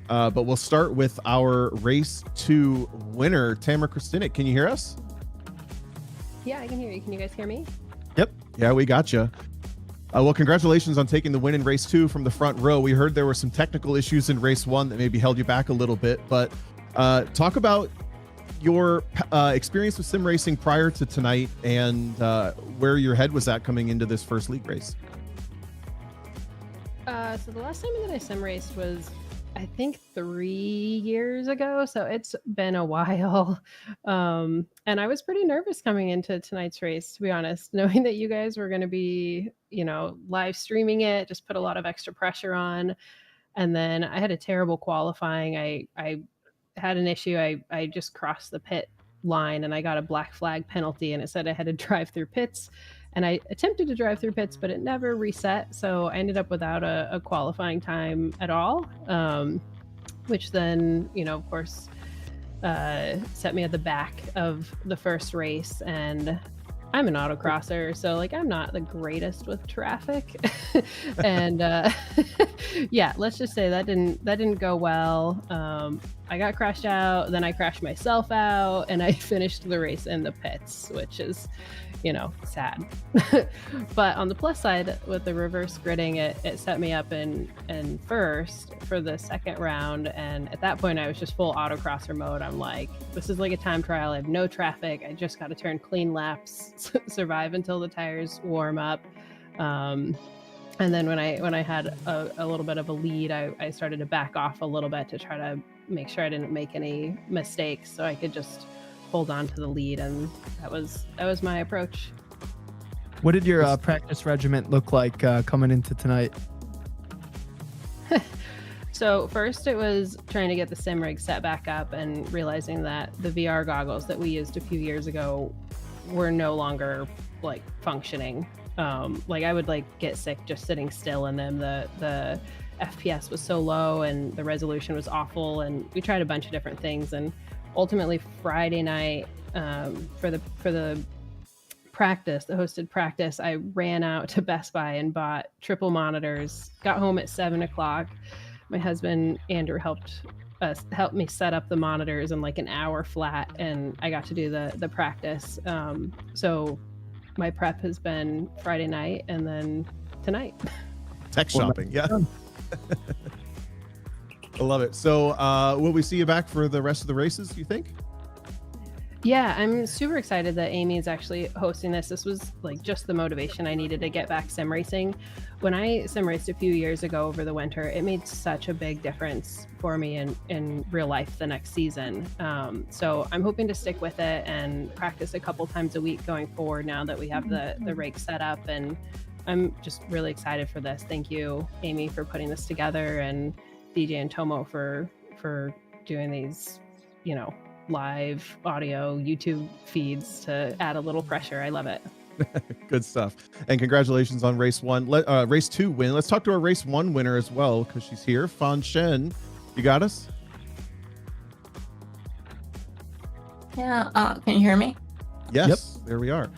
But we'll start with our race 2 winner, Tamara Kristinek. Can you hear us? Yeah, I can hear you. Can you guys hear me? Yep. Yeah, we got you. Well, congratulations on taking the win in race 2 from the front row. We heard there were some technical issues in race 1 that maybe held you back a little bit, but talk about your experience with sim racing prior to tonight and where your head was at coming into this first league race. So the last time that I sim raced was, I think, 3 years ago. So it's been a while. And I was pretty nervous coming into tonight's race, to be honest, knowing that you guys were going to be, live streaming it, just put a lot of extra pressure on. And then I had a terrible qualifying. I had an issue. I just crossed the pit line, and I got a black flag penalty, and it said I had to drive through pits. And I attempted to drive through pits, but it never reset. So I ended up without a qualifying time at all, which then, of course, set me at the back of the first race. And I'm an autocrosser, so like I'm not the greatest with traffic. And yeah, let's just say that didn't go well. I got crashed out, then I crashed myself out, and I finished the race in the pits, which is sad. But on the plus side, with the reverse gridding, it set me up in first for the second round. And at that point, I was just full autocrosser mode. I'm like, this is like a time trial. I have no traffic. I just got to turn clean laps, survive until the tires warm up. And then when I had a little bit of a lead, I started to back off a little bit to try to make sure I didn't make any mistakes, so I could just hold on to the lead. And that was my approach. What did your practice regiment look like coming into tonight? So first it was trying to get the sim rig set back up and realizing that the VR goggles that we used a few years ago were no longer like functioning. Like I would like get sick just sitting still in them. The FPS was so low and the resolution was awful, and we tried a bunch of different things. And ultimately Friday night, for the practice, the hosted practice, I ran out to Best Buy and bought triple monitors, got home at 7:00. My husband Andrew helped me set up the monitors in like an hour flat, and I got to do the practice. So my prep has been Friday night and then tonight. Tech shopping, yeah. I love it. So will we see you back for the rest of the races, do you think? Yeah, I'm super excited that Amy is actually hosting this. This was like just the motivation I needed to get back sim racing. When I sim raced a few years ago over the winter, it made such a big difference for me in real life the next season. So I'm hoping to stick with it and practice a couple times a week going forward now that we have the rig set up. And I'm just really excited for this. Thank you, Amy, for putting this together, and DJ and Tomo for doing these, live audio YouTube feeds to add a little pressure. I love it. Good stuff. And congratulations on race 2 win. Let's talk to our race 1 winner as well, because she's here. Fan Shen, you got us? Yeah, can you hear me? Yes, Yep. There we are.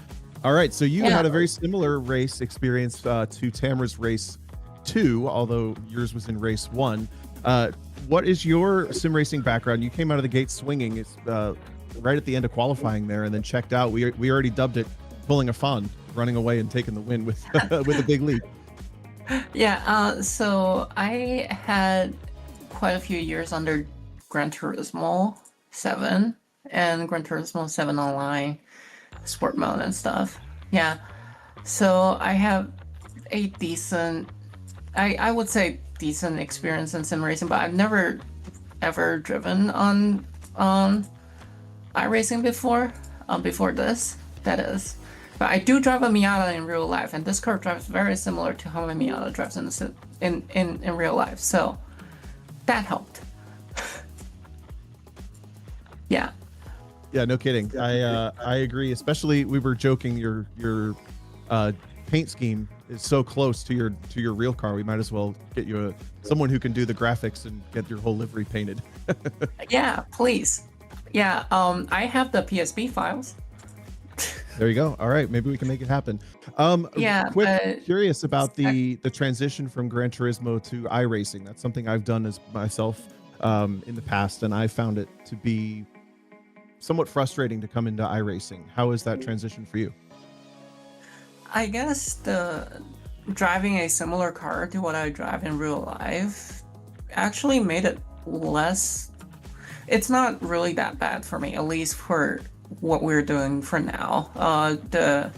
All right, so you had a very similar race experience to Tamara's race 2, although yours was in race 1. What is your sim racing background? You came out of the gate swinging. It's right at the end of qualifying there, and then checked out. We already dubbed it pulling a Fawn, running away and taking the win with with a big lead. Yeah, so I had quite a few years under Gran Turismo 7 and Gran Turismo 7 Online, sport mode and stuff. Yeah, so I have a decent, I would say decent experience in sim racing, but I've never ever driven on iRacing before this, that is. But I do drive a Miata in real life, and this car drives very similar to how my Miata drives in real life, so that helped. Yeah, no kidding. I agree. Especially, we were joking, your paint scheme is so close to your real car. We might as well get you someone who can do the graphics and get your whole livery painted. yeah, please. Yeah, I have the PSP files. There you go. All right, maybe we can make it happen. Curious about the transition from Gran Turismo to iRacing. That's something I've done as myself in the past, and I found it to be somewhat frustrating to come into iRacing. How is that transition for you? I guess the driving a similar car to what I drive in real life actually made it less. It's not really that bad for me, at least for what we're doing for now. The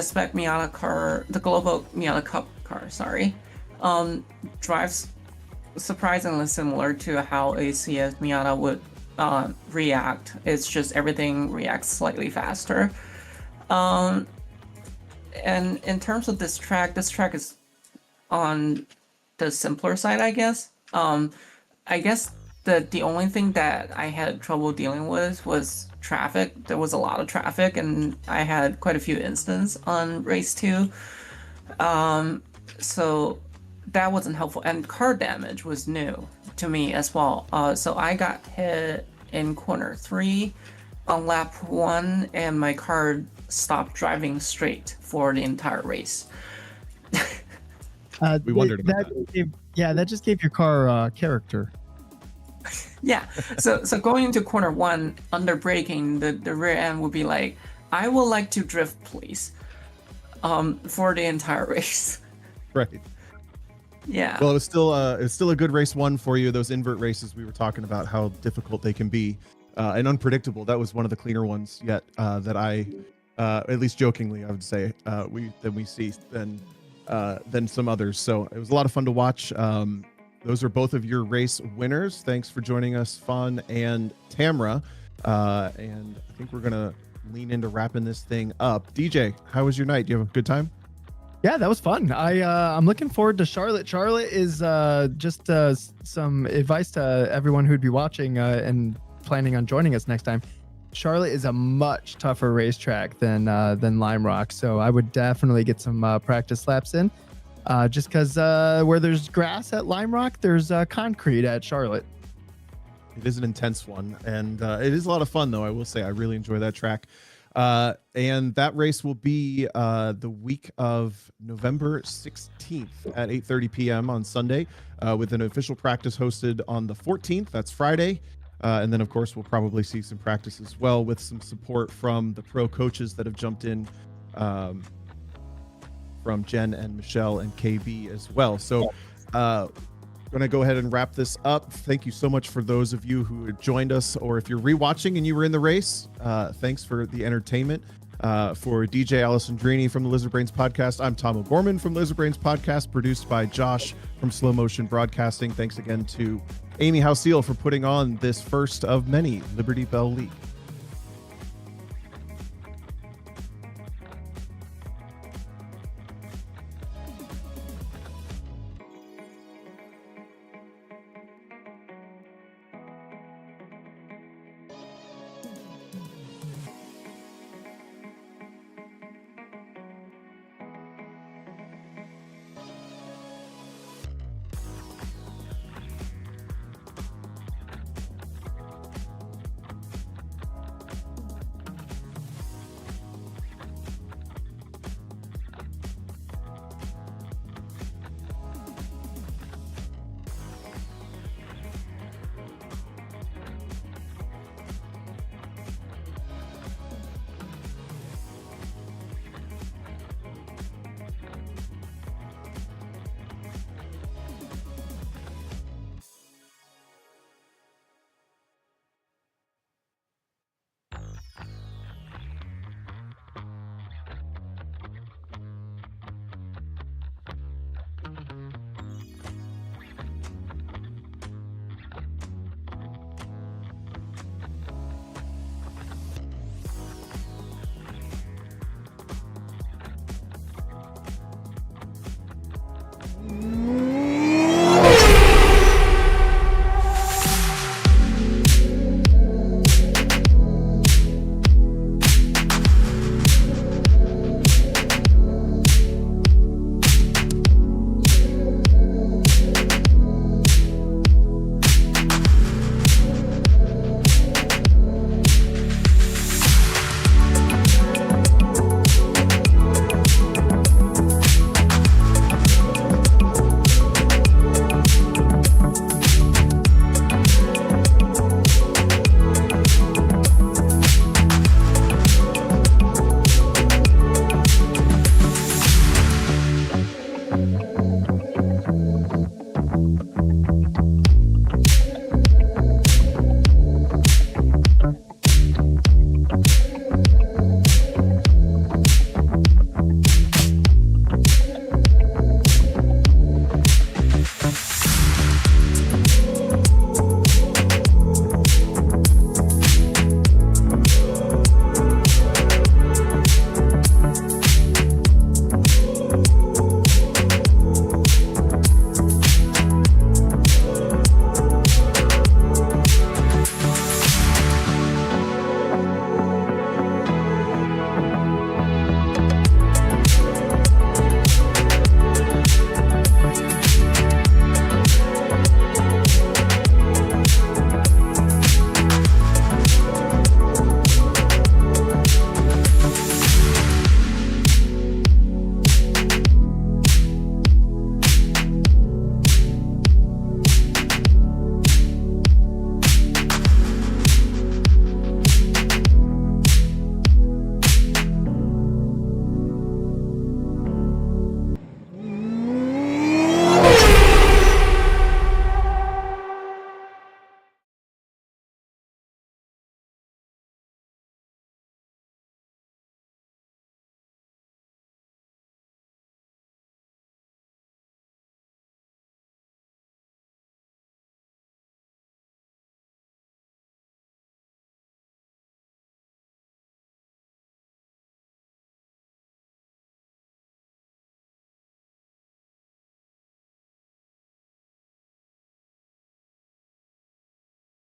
spec Miata car, the Global Miata Cup car, drives surprisingly similar to how a CS Miata would react. It's just everything reacts slightly faster. And in terms of this track is on the simpler side, I guess. I guess the only thing that I had trouble dealing with was traffic. There was a lot of traffic, and I had quite a few incidents on race 2. So that wasn't helpful. And car damage was new to me as well. So I got hit in corner 3 on lap 1, and my car stopped driving straight for the entire race. We wondered about that. That just gave your car character. Yeah. So going into corner 1, under braking, the rear end would be like, I would like to drift, please, for the entire race. Right. Yeah. Well, it was still a good race 1 for you. Those invert races, we were talking about how difficult they can be and unpredictable. That was one of the cleaner ones yet that I, at least jokingly, I would say, we see than some others. So it was a lot of fun to watch. Those are both of your race winners. Thanks for joining us, Fawn and Tamra. And I think we're gonna lean into wrapping this thing up. DJ, how was your night? Do you have a good time? Yeah, that was fun. I'm looking forward to Charlotte. Charlotte is just some advice to everyone who'd be watching and planning on joining us next time. Charlotte is a much tougher racetrack than Lime Rock, so I would definitely get some practice laps in. Just because where there's grass at Lime Rock, there's concrete at Charlotte. It is an intense one, and it is a lot of fun, though. I will say I really enjoy that track. And that race will be the week of November 16th at 8:30 p.m. on Sunday, with an official practice hosted on the 14th. That's Friday. And then, of course, we'll probably see some practice as well with some support from the pro coaches that have jumped in, from Jen and Michelle and KB as well. So going to go ahead and wrap this up. Thank you so much for those of you who had joined us, or if you're rewatching and you were in the race, thanks for the entertainment. For DJ Alessandrini from the Lizard Brains podcast, I'm Tom O'Gorman from Lizard Brains podcast, produced by Josh from Slow Motion Broadcasting. Thanks again to Amy Houseal for putting on this first of many Liberty Belle League.